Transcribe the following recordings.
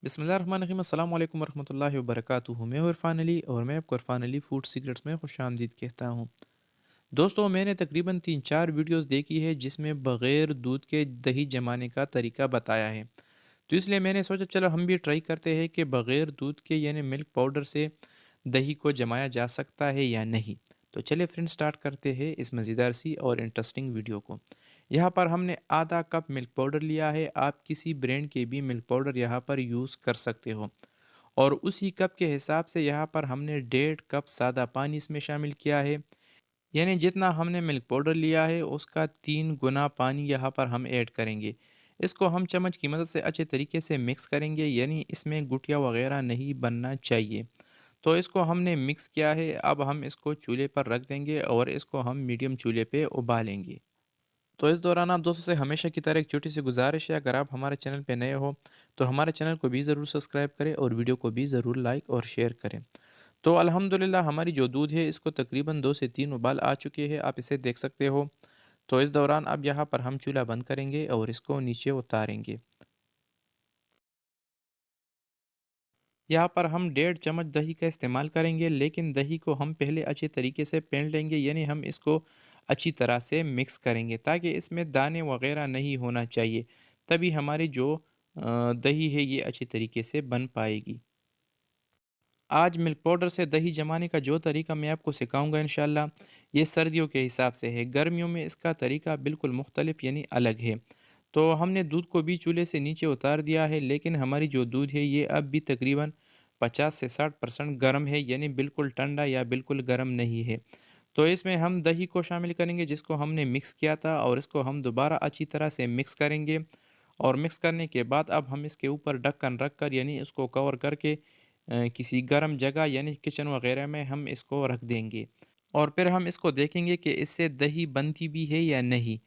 बिस्मिल्लाहिर्रहमानिर्रहीम अस्सलाम वालेकुम वरहमतुल्लाहि वबरकातुहू। मैं हूं इरफान अली और मैं आपको इरफान अली फूड सीक्रेट्स में खुशामदीद कहता हूं। दोस्तों, मैंने तकरीबन 3-4 वीडियोस देखी है जिसमें बग़ैर दूध के दही जमाने का तरीका बताया है। तो इसलिए मैंने सोचा चलो हम भी ट्राई करते हैं कि बग़ैर दूध के यानी मिल्क पाउडर से दही को जमाया जा सकता है या नहीं। तो चलिए फ्रेंड स्टार्ट करते हैं इस मज़ेदार सी और इंटरेस्टिंग वीडियो को। यहाँ पर हमने आधा कप मिल्क पाउडर लिया है। आप किसी ब्रांड के भी मिल्क पाउडर यहाँ पर यूज़ कर सकते हो। और उसी कप के हिसाब से यहाँ पर हमने 1.5 कप सादा पानी इसमें शामिल किया है। यानी जितना हमने मिल्क पाउडर लिया है उसका 3 गुना पानी यहाँ पर हम ऐड करेंगे। इसको हम चम्मच की मदद से अच्छे तरीके से मिक्स करेंगे, यानी इसमें गुठिया वगैरह नहीं बनना चाहिए। तो इसको हमने मिक्स किया है। अब हम इसको चूल्हे पर रख देंगे और इसको हम मीडियम चूल्हे पे उबालेंगे। तो इस दौरान आप दोस्तों से हमेशा की तरह एक छोटी सी गुजारिश है, अगर आप हमारे चैनल पे नए हो तो हमारे चैनल को भी ज़रूर सब्सक्राइब करें और वीडियो को भी ज़रूर लाइक और शेयर करें। तो अल्हम्दुलिल्लाह हमारी जो दूध है इसको तकरीबन 2 से 3 उबाल आ चुके हैं, आप इसे देख सकते हो। तो इस दौरान अब यहाँ पर हम चूल्हा बंद करेंगे और इसको नीचे उतारेंगे। यहाँ पर हम 1.5 चम्मच दही का इस्तेमाल करेंगे, लेकिन दही को हम पहले अच्छे तरीके से पेंट लेंगे, यानी हम इसको अच्छी तरह से मिक्स करेंगे ताकि इसमें दाने वगैरह नहीं होना चाहिए। तभी हमारी जो दही है ये अच्छी तरीके से बन पाएगी। आज मिल्क पाउडर से दही जमाने का जो तरीका मैं आपको सिखाऊंगा इंशाल्लाह, ये सर्दियों के हिसाब से है। गर्मियों में इसका तरीका बिल्कुल मुख्तलिफ यानी अलग है। तो हमने दूध को भी चूल्हे से नीचे उतार दिया है, लेकिन हमारी जो दूध है ये अब भी तकरीबन 50 से 60% गर्म है, यानी बिल्कुल ठंडा या बिल्कुल गर्म नहीं है। तो इसमें हम दही को शामिल करेंगे जिसको हमने मिक्स किया था, और इसको हम दोबारा अच्छी तरह से मिक्स करेंगे। और मिक्स करने के बाद अब हम इसके ऊपर ढक्कन रख कर यानी इसको कवर करके किसी गर्म जगह यानी किचन वगैरह में हम इसको रख देंगे। और फिर हम इसको देखेंगे कि इससे दही बनती भी है या नहीं।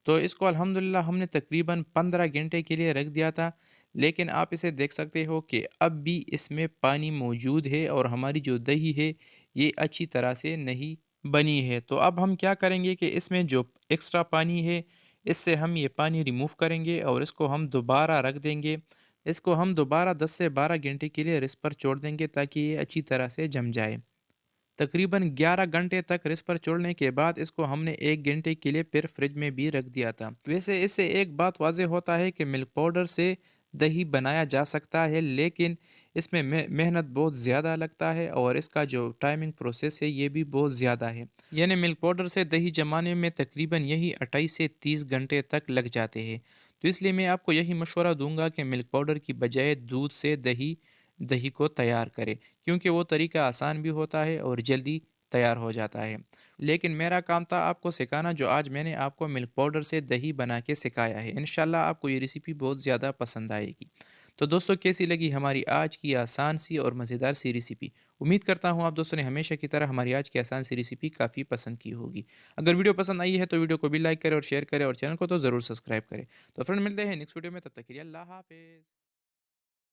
तो इसको अल्हम्दुलिल्लाह हमने तकरीबन 15 घंटे के लिए रख दिया था, लेकिन आप इसे देख सकते हो कि अब भी इसमें पानी मौजूद है और हमारी जो दही है ये अच्छी तरह से नहीं बनी है। तो अब हम क्या करेंगे कि इसमें जो एक्स्ट्रा पानी है इससे हम ये पानी रिमूव करेंगे और इसको हम दोबारा रख देंगे। इसको हम दोबारा 10 से 12 घंटे के लिए रिस पर छोड़ देंगे ताकि ये अच्छी तरह से जम जाए। तकरीबन 11 घंटे तक रिस पर छोड़ने के बाद इसको हमने 1 घंटे के लिए फिर फ्रिज में भी रख दिया था। वैसे इससे एक बात वाज़ेह होता है कि मिल्क पाउडर से दही बनाया जा सकता है, लेकिन इसमें मेहनत बहुत ज़्यादा लगता है और इसका जो टाइमिंग प्रोसेस है ये भी बहुत ज़्यादा है। यानी मिल्क पाउडर से दही जमाने में तकरीबन यही 28 से 30 घंटे तक लग जाते हैं। तो इसलिए मैं आपको यही मशवरा दूंगा कि मिल्क पाउडर की बजाय दूध से दही दही को तैयार करें, क्योंकि वो तरीका आसान भी होता है और जल्दी तैयार हो जाता है। लेकिन मेरा काम था आपको सिखाना, जो आज मैंने आपको मिल्क पाउडर से दही बना के सिखाया है। इंशाल्लाह आपको ये रेसिपी बहुत ज़्यादा पसंद आएगी। तो दोस्तों, कैसी लगी हमारी आज की आसान सी और मज़ेदार सी रेसिपी? उम्मीद करता हूँ आप दोस्तों ने हमेशा की तरह हमारी आज की आसान सी रेसिपी काफ़ी पसंद की होगी। अगर वीडियो पसंद आई है तो वीडियो को भी लाइक करें और शेयर करें और चैनल को तो ज़रूर सब्सक्राइब करें। तो फ्रेंड, मिलते हैं नेक्स्ट वीडियो में, तब तक के लिए अल्लाह हाफ़िज़।